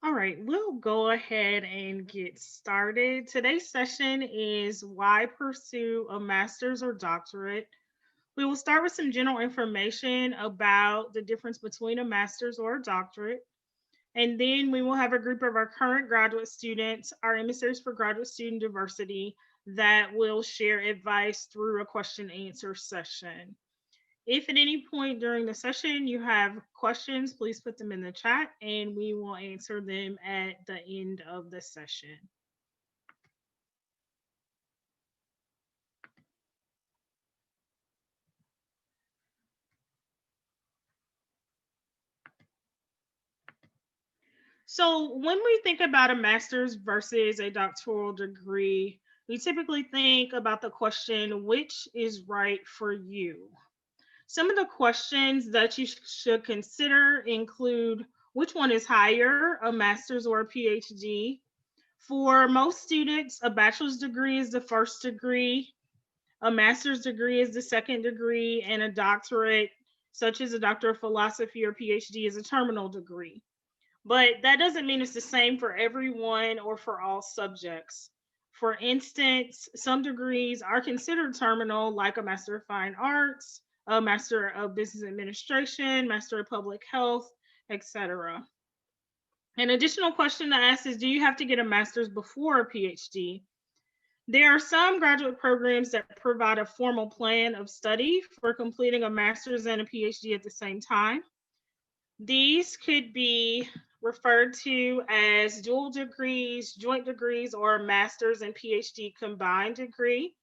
All right, we'll go ahead and get started. Today's session is why pursue a master's or doctorate. We will start with some general information about the difference between a master's or a doctorate. And then we will have a group of our current graduate students, our emissaries for graduate student diversity, that will share advice through a question and answer session. If at any point during the session you have questions, please put them in the chat and we will answer them at the end of the session. So, when we think about a master's versus a doctoral degree, we typically think about the question, which is right for you? Some of the questions that you should consider include which one is higher, a master's or a PhD? For most students, a bachelor's degree is the first degree, a master's degree is the second degree, and a doctorate, such as a doctor of philosophy or PhD, is a terminal degree. But that doesn't mean it's the same for everyone or for all subjects. For instance, some degrees are considered terminal, like a Master of Fine Arts, a Master of Business Administration, Master of Public Health, etc. An additional question to ask is, do you have to get a master's before a PhD? There are some graduate programs that provide a formal plan of study for completing a master's and a PhD at the same time. These could be referred to as dual degrees, joint degrees, or a master's and PhD combined degree.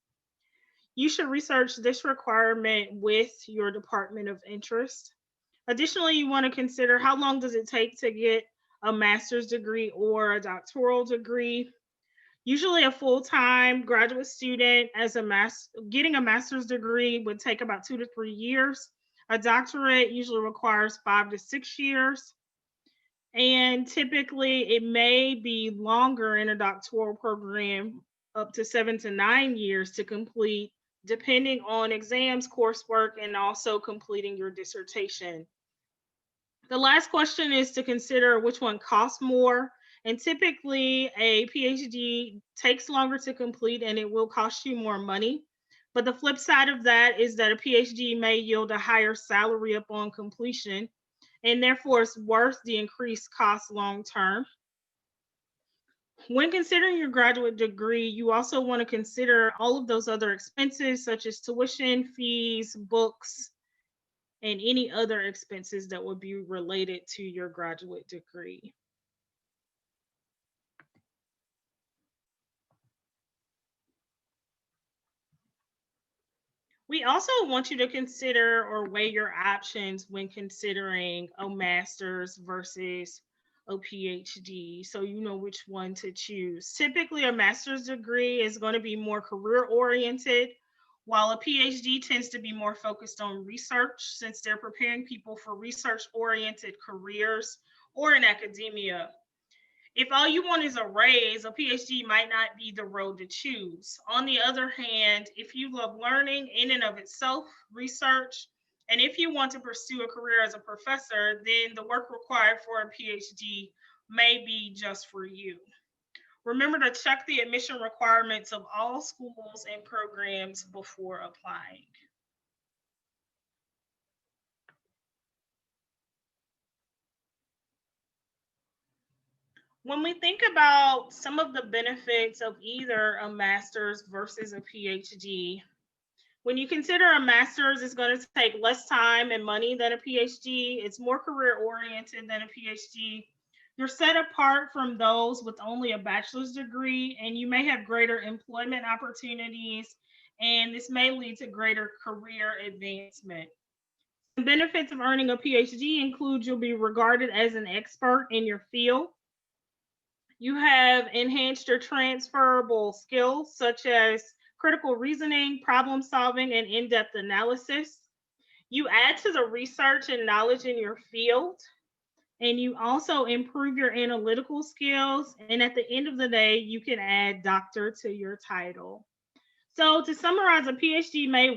You should research this requirement with your department of interest. Additionally, you want to consider how long does it take to get a master's degree or a doctoral degree. Usually a full-time graduate student as getting a master's degree would take about 2 to 3 years. A doctorate usually requires 5 to 6 years. And typically it may be longer in a doctoral program, up to 7 to 9 years to complete, depending on exams, coursework, and also completing your dissertation. The last question is to consider which one costs more. And typically, a PhD takes longer to complete and it will cost you more money. But the flip side of that is that a PhD may yield a higher salary upon completion, and therefore it's worth the increased cost long term. When considering your graduate degree, you also want to consider all of those other expenses, such as tuition, fees, books, and any other expenses that would be related to your graduate degree. We also want you to consider or weigh your options when considering a master's versus a PhD, so you know which one to choose. Typically, a master's degree is going to be more career oriented, while a PhD tends to be more focused on research since they're preparing people for research oriented careers or in academia. If all you want is a raise, a PhD might not be the road to choose. On the other hand, if you love learning in and of itself, research, and if you want to pursue a career as a professor, then the work required for a PhD may be just for you. Remember to check the admission requirements of all schools and programs before applying. When we think about some of the benefits of either a master's versus a PhD, when you consider a master's is going to take less time and money than a PhD, it's more career oriented than a PhD. You're set apart from those with only a bachelor's degree, and you may have greater employment opportunities, and this may lead to greater career advancement. The benefits of earning a PhD include you'll be regarded as an expert in your field. You have enhanced your transferable skills such as critical reasoning, problem solving, and in depth analysis. You add to the research and knowledge in your field, and you also improve your analytical skills. And at the end of the day, you can add doctor to your title. So to summarize, a PhD may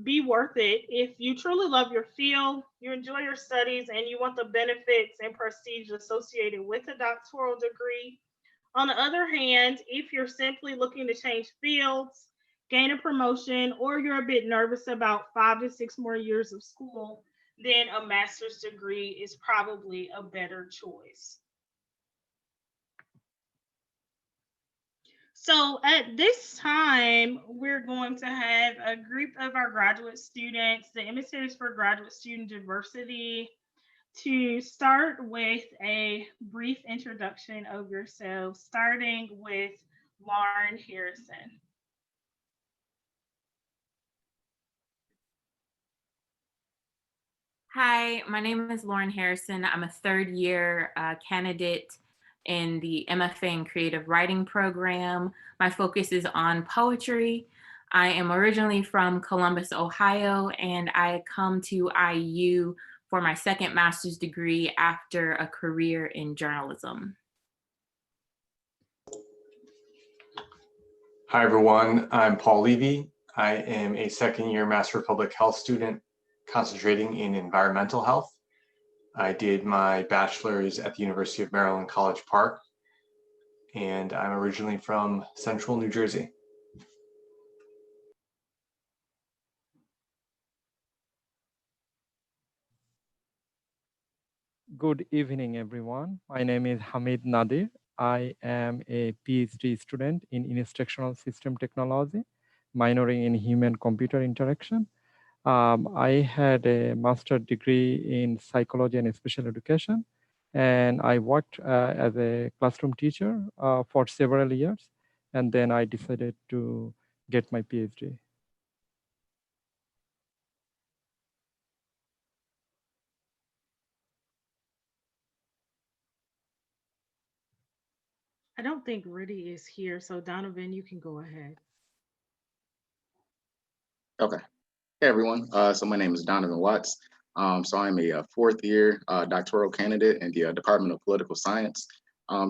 be worth it if you truly love your field, you enjoy your studies, and you want the benefits and prestige associated with a doctoral degree. On the other hand, if you're simply looking to change fields, gain a promotion, or you're a bit nervous about 5 to 6 more years of school, then a master's degree is probably a better choice. So at this time, we're going to have a group of our graduate students, the emissaries for graduate student diversity, to start with a brief introduction of yourselves, starting with Lauren Harrison. Hi, my name is Lauren Harrison. I'm a third year candidate in the MFA in Creative Writing program. My focus is on poetry. I am originally from Columbus, Ohio, and I come to IU for my second master's degree after a career in journalism. Hi, everyone. I'm Paul Levy. I am a second year Master of Public Health student concentrating in environmental health. I did my bachelor's at the University of Maryland, College Park, and I'm originally from Central New Jersey. Good evening, everyone. My name is Hamid Nadir. I am a PhD student in instructional system technology, minoring in human-computer interaction. I had a master's degree in psychology and special education, and I worked as a classroom teacher for several years, and then I decided to get my PhD. I don't think Rudy is here, so Donovan, you can go ahead. Okay. Hey, everyone. So my name is Donovan Watts. So I'm a fourth year doctoral candidate in the Department of Political Science.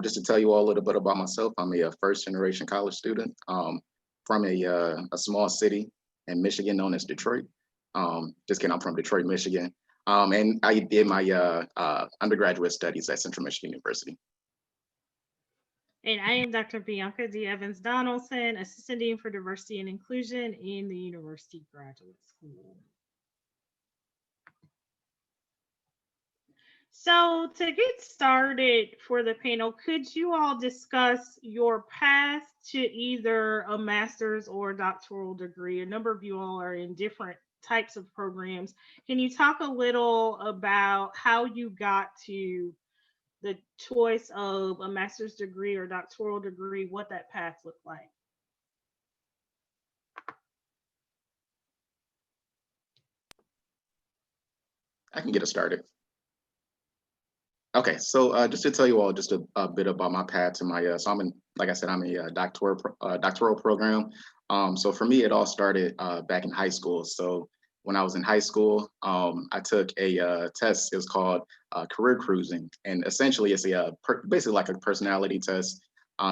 Just to tell you all a little bit about myself, I'm a first generation college student from a small city in Michigan known as Detroit. Just kidding, I'm from Detroit, Michigan. And I did my undergraduate studies at Central Michigan University. And I am Dr. Bianca D. Evans Donaldson, Assistant Dean for Diversity and Inclusion in the University Graduate School. So to get started for the panel, could you all discuss your path to either a master's or doctoral degree? A number of you all are in different types of programs. Can you talk a little about how you got to the choice of a master's degree or doctoral degree, what that path looked like? I can get it started. Okay, so just to tell you all just a bit about my path to my, so I'm in, like I said, I'm a doctoral program. So for me, it all started back in high school. So when I was in high school, I took a test. It was called career cruising, and essentially it's basically like a personality test,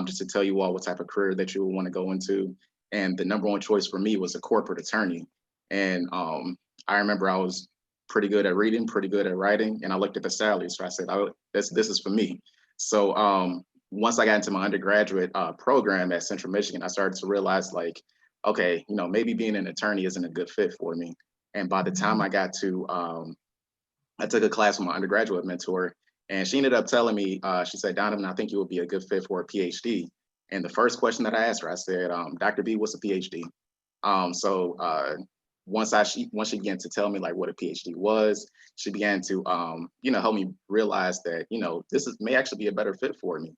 just to tell you all what type of career that you would want to go into. And the number one choice for me was a corporate attorney. And I remember I was pretty good at reading, pretty good at writing, and I looked at the salary, so I said, this is for me. So once I got into my undergraduate program at Central Michigan, I started to realize like, okay, maybe being an attorney isn't a good fit for me. And by the time I got to, I took a class with my undergraduate mentor, and she ended up telling me, she said, Donovan, I think you would be a good fit for a PhD. And the first question that I asked her, I said, Dr. B, what's a PhD? So once she began to tell me like what a PhD was, she began to help me realize that this may actually be a better fit for me.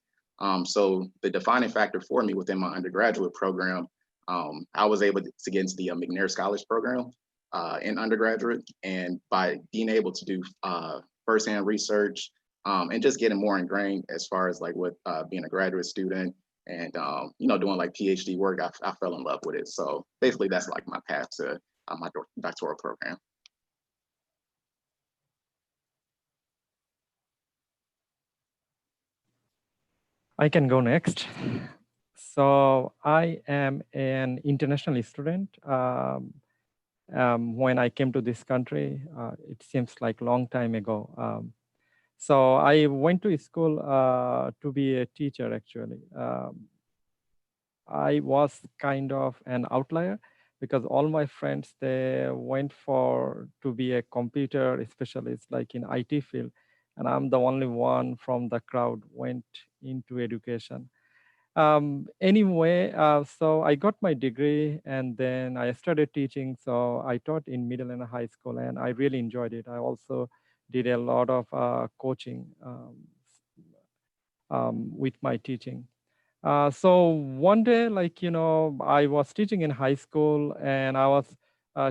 So the defining factor for me within my undergraduate program, I was able to get into the McNair Scholars Program in undergraduate, and by being able to do firsthand research and just getting more ingrained as far as like with being a graduate student and doing like PhD work, I fell in love with it. So basically that's like my path to my doctoral program. I can go next. So I am an international student. When I came to this country, it seems like a long time ago. So I went to school to be a teacher, actually. I was kind of an outlier because all my friends, they went for to be a computer specialist, like in IT field. And I'm the only one from the crowd went into education. Anyway, so I got my degree and then I started teaching. So I taught in middle and high school and I really enjoyed it. I also did a lot of coaching with my teaching. So one day, like, I was teaching in high school and I was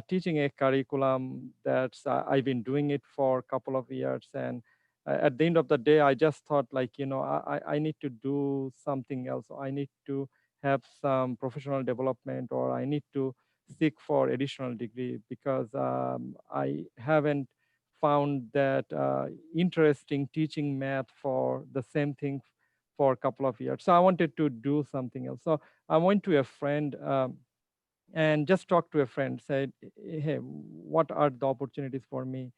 teaching a curriculum that's, I've been doing it for a couple of years. And at the end of the day, I just thought like, I need to do something else. I need to have some professional development or I need to seek for additional degree because I haven't found that interesting teaching math for the same thing for a couple of years. So I wanted to do something else. So I went to a friend and just talked to a friend, said, hey, what are the opportunities for me?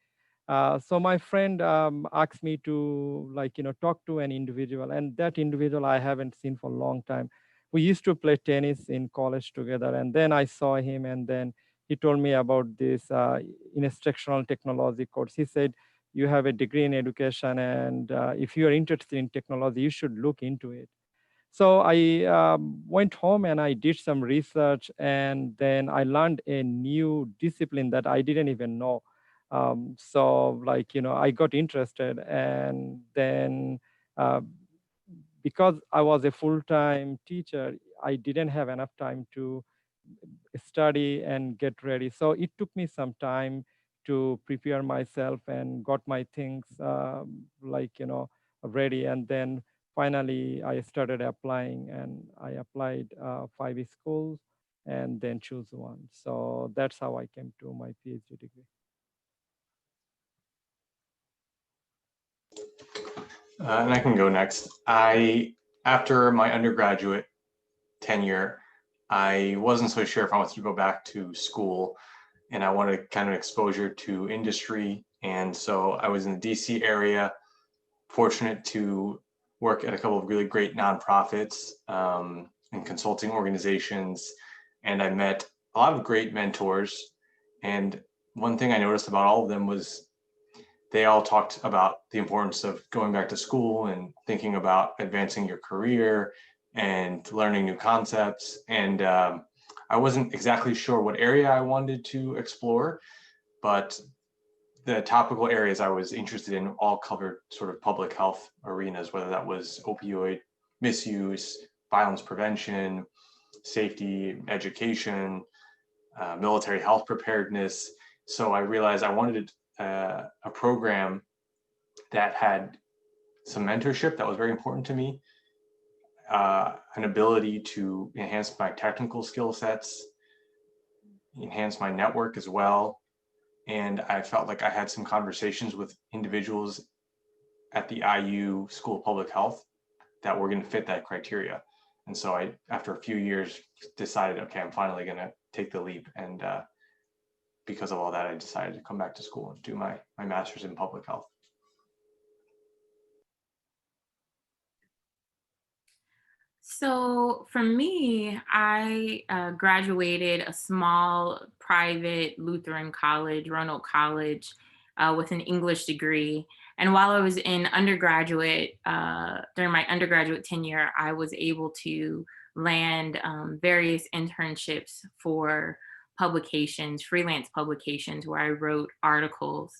So my friend asked me to talk to an individual, and that individual I haven't seen for a long time. We used to play tennis in college together, and then I saw him, and then he told me about this instructional technology course. He said, you have a degree in education, and if you are interested in technology, you should look into it. So I went home and I did some research, and then I learned a new discipline that I didn't even know. So I got interested, and then uh, because I was a full-time teacher, I didn't have enough time to study and get ready. So it took me some time to prepare myself and got my things ready. And then finally I started applying and I applied 5 schools and then choose one. So that's how I came to my PhD degree. And I can go next. After my undergraduate tenure, I wasn't so sure if I wanted to go back to school, and I wanted kind of exposure to industry. And so I was in the DC area, fortunate to work at a couple of really great nonprofits and consulting organizations. And I met a lot of great mentors. And one thing I noticed about all of them was they all talked about the importance of going back to school and thinking about advancing your career and learning new concepts. And I wasn't exactly sure what area I wanted to explore, but the topical areas I was interested in all covered sort of public health arenas, whether that was opioid misuse, violence prevention, safety, education, military health preparedness. So I realized I wanted a program that had some mentorship that was very important to me, an ability to enhance my technical skill sets, enhance my network as well. And I felt like I had some conversations with individuals at the IU School of Public Health that were going to fit that criteria. And so I, after a few years, decided, okay, I'm finally going to take the leap. And because of all that, I decided to come back to school and do my master's in public health. So for me, I graduated a small private Lutheran college, Roanoke College, with an English degree. And while I was in undergraduate, during my undergraduate tenure, I was able to land various internships for publications, freelance publications, where I wrote articles.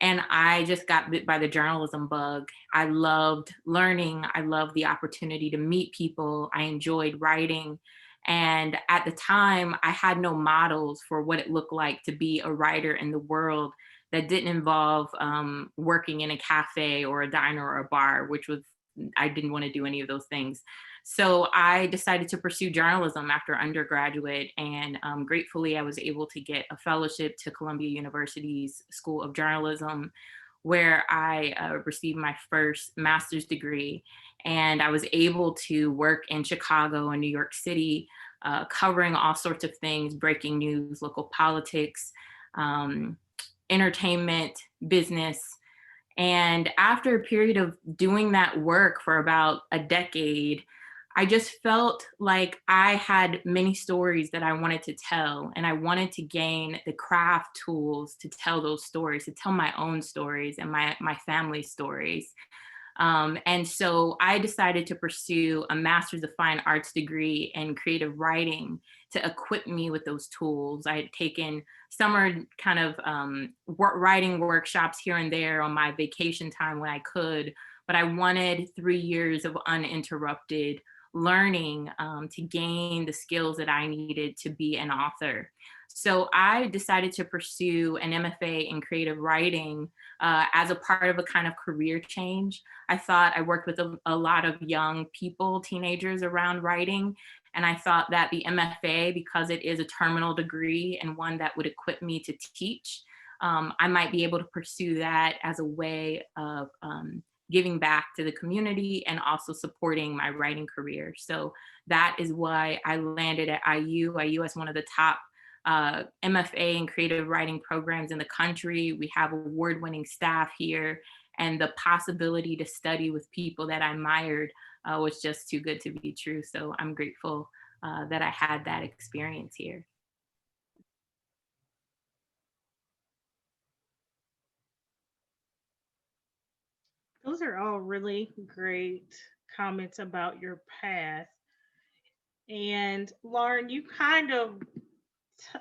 And I just got bit by the journalism bug. I loved learning. I loved the opportunity to meet people. I enjoyed writing. And at the time, I had no models for what it looked like to be a writer in the world that didn't involve working in a cafe or a diner or a bar, which was, I didn't want to do any of those things. So I decided to pursue journalism after undergraduate, and gratefully I was able to get a fellowship to Columbia University's School of Journalism, where I received my first master's degree. And I was able to work in Chicago and New York City, covering all sorts of things, breaking news, local politics, entertainment, business. And after a period of doing that work for about a decade, I just felt like I had many stories that I wanted to tell, and I wanted to gain the craft tools to tell those stories, to tell my own stories and my family's stories. And so I decided to pursue a Master's of Fine Arts degree in creative writing to equip me with those tools. I had taken summer kind of writing workshops here and there on my vacation time when I could, but I wanted 3 years of uninterrupted learning to gain the skills that I needed to be an author. So I decided to pursue an MFA in creative writing as a part of a kind of career change. I thought I worked with a lot of young people, teenagers around writing. And I thought that the MFA, because it is a terminal degree and one that would equip me to teach, I might be able to pursue that as a way of giving back to the community and also supporting my writing career. So that is why I landed at IU. IU is one of the top MFA and creative writing programs in the country. We have award-winning staff here, and the possibility to study with people that I admired was just too good to be true. So I'm grateful that I had that experience here. Those are all really great comments about your path. And Lauren, you kind of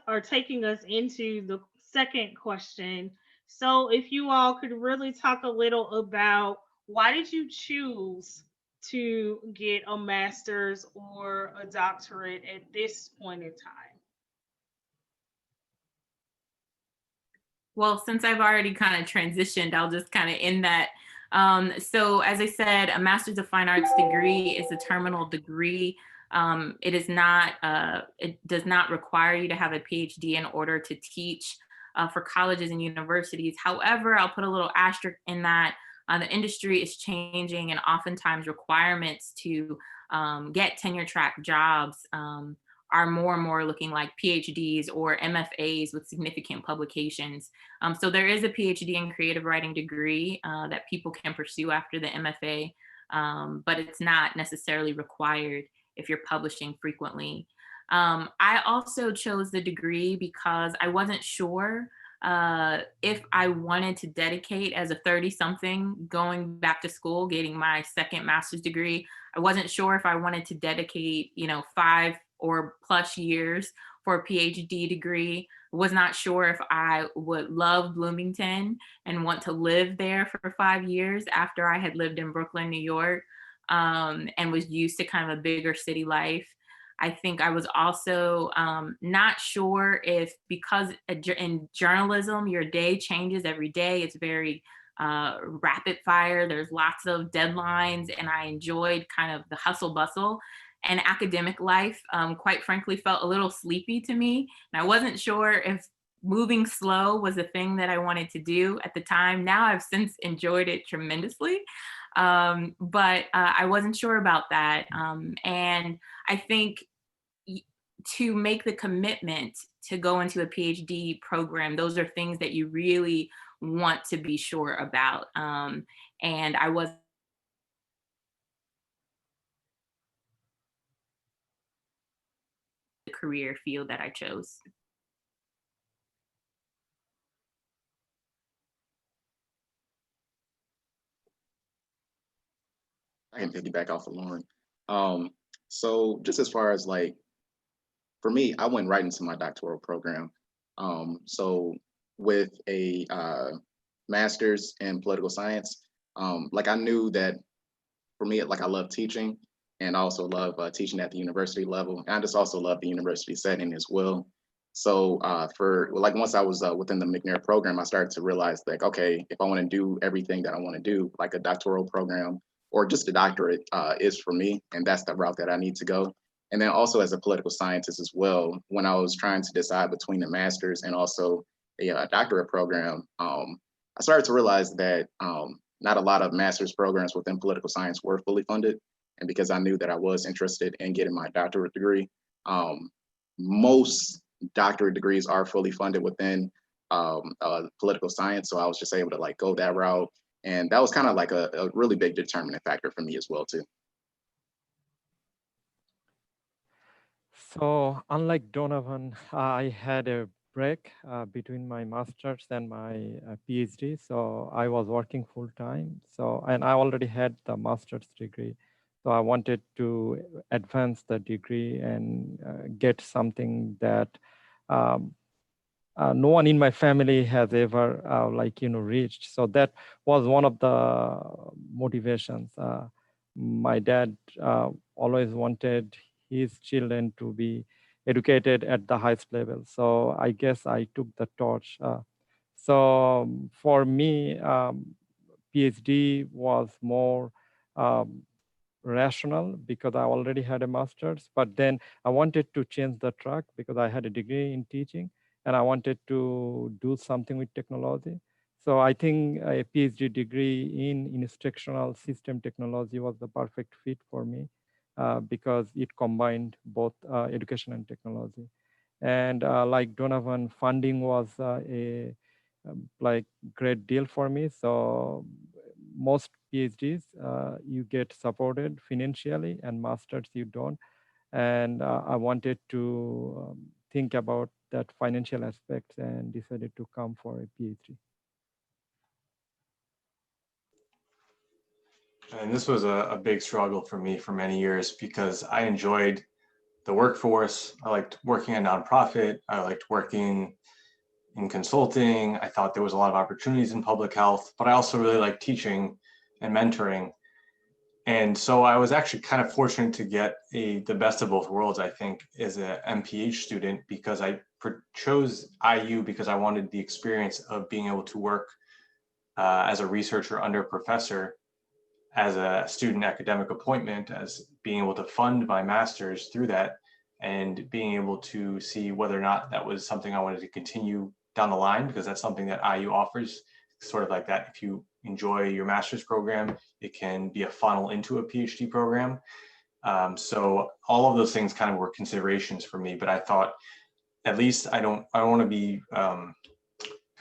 are taking us into the second question. So, if you all could really talk a little about why did you choose to get a master's or a doctorate at this point in time? Well, since I've already kind of transitioned, I'll just kind of end that. So as I said, a Master's of Fine Arts degree is a terminal degree. It does not require you to have a PhD in order to teach for colleges and universities. However, I'll put a little asterisk in that the industry is changing, and oftentimes requirements to get tenure track jobs are more and more looking like PhDs or MFAs with significant publications. So there is a PhD in creative writing degree that people can pursue after the MFA, but it's not necessarily required if you're publishing frequently. I also chose the degree because I wasn't sure if I wanted to dedicate as a 30-something going back to school, getting my second master's degree. I wasn't sure if I wanted to dedicate, 5 or plus years for a PhD degree. Was not sure if I would love Bloomington and want to live there for 5 years after I had lived in Brooklyn, New York, and was used to kind of a bigger city life. I think I was also not sure if, because in journalism, your day changes every day. It's very rapid fire. There's lots of deadlines, and I enjoyed kind of the hustle bustle. And academic life, quite frankly, felt a little sleepy to me. And I wasn't sure if moving slow was a thing that I wanted to do at the time. Now I've since enjoyed it tremendously. But I wasn't sure about that. And I think to make the commitment to go into a PhD program, those are things that you really want to be sure about. And I was the career field that I chose. I can piggyback off of Lauren. So just as far as like, for me, I went right into my doctoral program. So with a master's in political science, like I knew that for me, like I love teaching, and I also love teaching at the university level. And I just also love the university setting as well. So once I was within the McNair program, I started to realize like, okay, if I want to do everything that I want to do, like a doctoral program or just a doctorate is for me, and that's the route that I need to go. And then also as a political scientist as well, when I was trying to decide between the master's and also a doctorate program, I started to realize that not a lot of master's programs within political science were fully funded. And because I knew that I was interested in getting my doctorate degree, most doctorate degrees are fully funded within political science. So I was just able to like go that route. And that was kind of like a really big determining factor for me as well too. So unlike Donovan, I had a break between my master's and my PhD. So I was working full time. So, and I already had the master's degree. So I wanted to advance the degree and get something that um, no one in my family has ever reached. So that was one of the motivations. My dad always wanted his children to be educated at the highest level. So I guess I took the torch. So for me, PhD was more um, rational because I already had a master's, but then I wanted to change the track because I had a degree in teaching and I wanted to do something with technology. So I think a PhD degree in instructional system technology was the perfect fit for me because it combined both education and technology. And like Donovan, funding was a like great deal for me. So most PhDs, you get supported financially, and masters you don't. And I wanted to think about that financial aspect and decided to come for a PhD. And this was a big struggle for me for many years because I enjoyed the workforce. I liked working at a nonprofit. I liked working in consulting. I thought there was a lot of opportunities in public health, but I also really liked teaching and mentoring. And so I was actually kind of fortunate to get the best of both worlds, I think, as a MPH student, because I chose IU because I wanted the experience of being able to work as a researcher under a professor, as a student academic appointment, as being able to fund my master's through that, and being able to see whether or not that was something I wanted to continue down the line, because that's something that IU offers, sort of like that. If you enjoy your master's program, it can be a funnel into a PhD program. So all of those things kind of were considerations for me, but I thought at least I don't want to be kind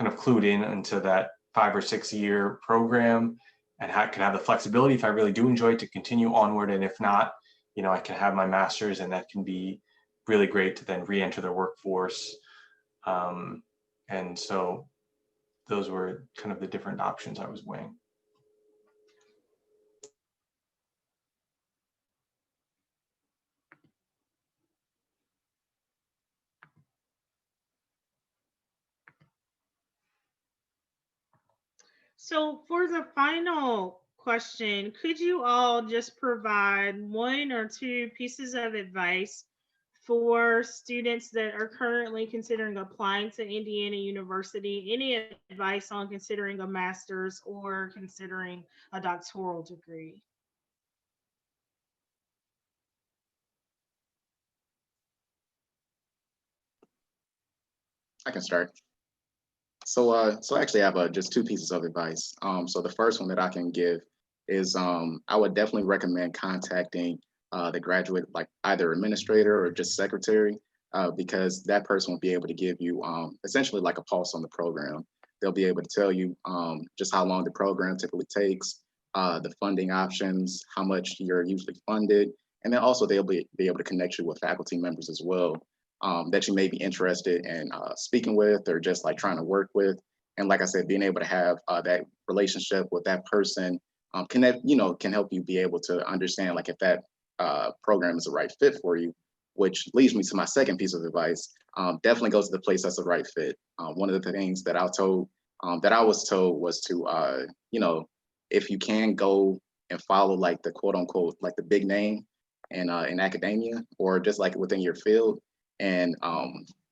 of clued in into that 5 or 6 year program, and can have the flexibility if I really do enjoy it to continue onward. And if not, I can have my master's, and that can be really great to then re-enter the workforce. And so those were kind of the different options I was weighing. So, for the final question, could you all just provide one or two pieces of advice for students that are currently considering applying to Indiana University? Any advice on considering a master's or considering a doctoral degree? I can start. So actually, I have just two pieces of advice. So the first one that I can give is I would definitely recommend contacting the graduate, like either administrator or just secretary, because that person will be able to give you essentially like a pulse on the program. They'll be able to tell you just how long the program typically takes, the funding options, how much you're usually funded, and then also they'll be able to connect you with faculty members as well that you may be interested in speaking with or just like trying to work with. And like I said, being able to have that relationship with that person can help you be able to understand like if that program is the right fit for you, which leads me to my second piece of advice. Definitely goes to the place that's the right fit. One of the things that I was told was to, if you can go and follow like the quote unquote, like the big name in academia or just like within your field, and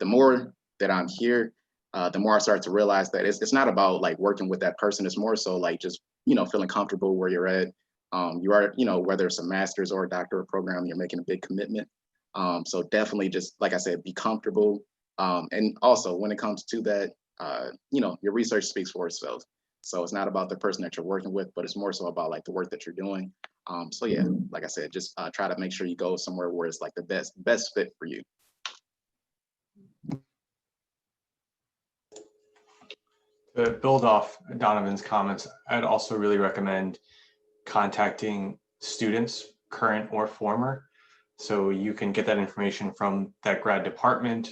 the more that I'm here, the more I start to realize that it's not about like working with that person. It's more so like just, feeling comfortable where you're at. You are, whether it's a master's or a doctorate program, you're making a big commitment. So definitely just, like I said, be comfortable. And also when it comes to that, your research speaks for itself. So it's not about the person that you're working with, but it's more so about like the work that you're doing. So yeah, like I said, just try to make sure you go somewhere where it's like the best fit for you. To build off Donovan's comments, I'd also really recommend contacting students, current or former, so you can get that information from that grad department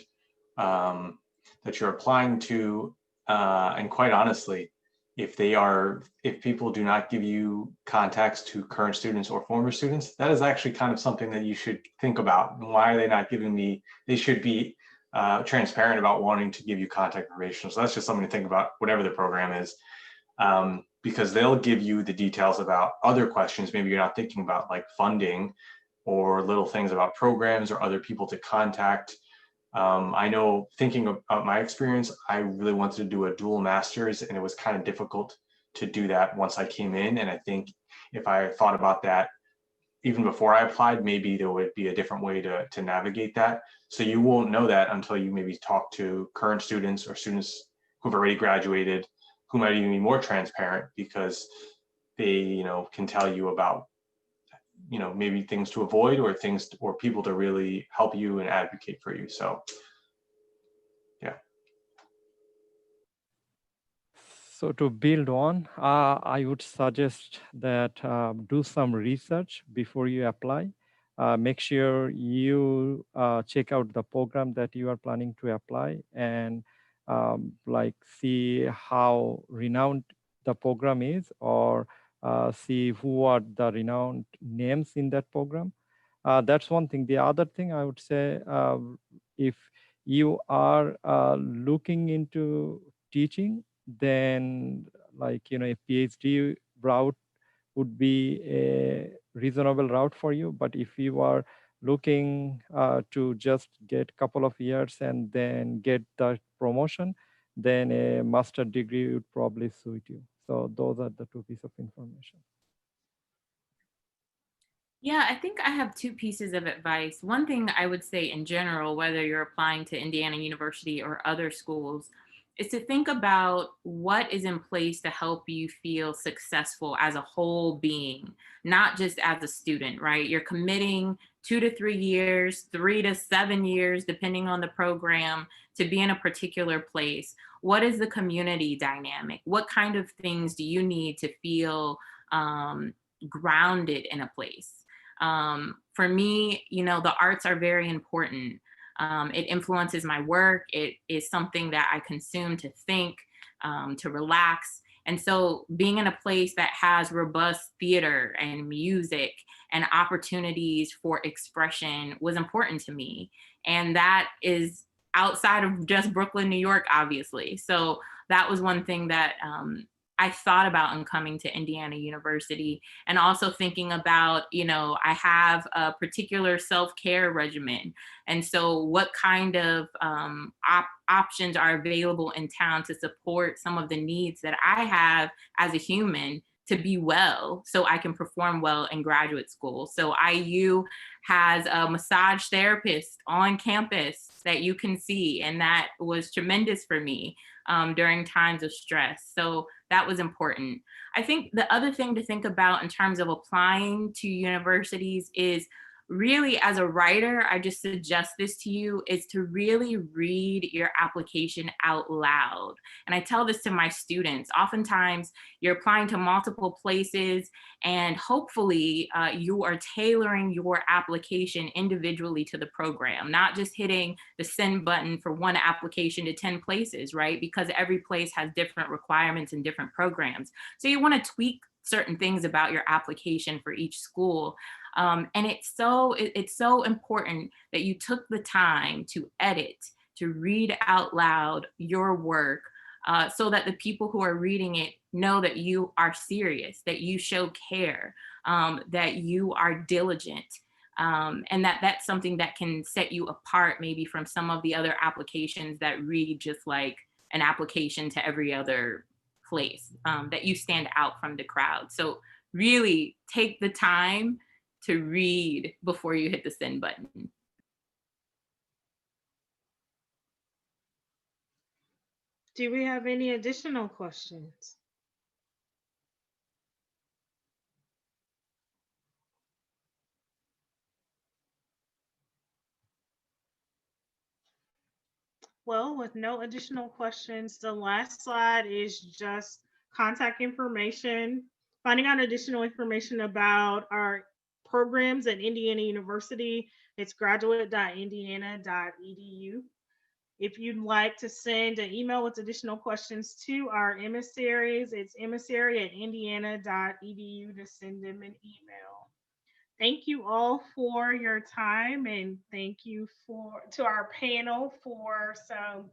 that you're applying to. And quite honestly, if people do not give you contacts to current students or former students, that is actually kind of something that you should think about. Why are they not giving me? They should be transparent about wanting to give you contact information. So that's just something to think about, whatever the program is, because they'll give you the details about other questions maybe you're not thinking about, like funding or little things about programs or other people to contact. I know, thinking about my experience, I really wanted to do a dual master's, and it was kind of difficult to do that once I came in. And I think if I thought about that even before I applied, maybe there would be a different way to navigate that. So you won't know that until you maybe talk to current students or students who've already graduated, who might even be more transparent because they, can tell you about, maybe things to avoid or people to really help you and advocate for you. So, yeah. So to build on, I would suggest that do some research before you apply. Make sure you check out the program that you are planning to apply, and see how renowned the program is, or see who are the renowned names in that program. That's one thing. The other thing I would say, if you are looking into teaching, then a PhD route would be a reasonable route for you. But if you are looking to just get a couple of years and then get the promotion, then a master degree would probably suit you. So those are the two pieces of information. Yeah, I think I have two pieces of advice. One thing I would say in general, whether you're applying to Indiana University or other schools, is to think about what is in place to help you feel successful as a whole being, not just as a student, right? You're committing 2 to 3 years, 3 to 7 years, depending on the program, to be in a particular place. What is the community dynamic? What kind of things do you need to feel grounded in a place? For me, the arts are very important. It influences my work. It is something that I consume to think, to relax. And so being in a place that has robust theater and music and opportunities for expression was important to me. And that is outside of just Brooklyn, New York, obviously. So that was one thing that I thought about in coming to Indiana University, and also thinking about, I have a particular self-care regimen. And so what kind of options are available in town to support some of the needs that I have as a human to be well, so I can perform well in graduate school. So IU has a massage therapist on campus that you can see, and that was tremendous for me during times of stress. So that was important. I think the other thing to think about in terms of applying to universities is really, as a writer, I just suggest this to you, is to really read your application out loud. And I tell this to my students. Oftentimes you're applying to multiple places, and hopefully you are tailoring your application individually to the program, not just hitting the send button for one application to 10 places, right? Because every place has different requirements and different programs. So you want to tweak certain things about your application for each school. And it's so important that you took the time to edit, to read out loud your work, so that the people who are reading it know that you are serious, that you show care, that you are diligent, and that's something that can set you apart maybe from some of the other applications that read just like an application to every other place, that you stand out from the crowd. So really take the time to read before you hit the send button. Do we have any additional questions? Well, with no additional questions, the last slide is just contact information. Finding out additional information about our programs at Indiana University, it's graduate.indiana.edu. If you'd like to send an email with additional questions to our emissaries, it's emissary@indiana.edu to send them an email. Thank you all for your time, and thank you for to our panel for some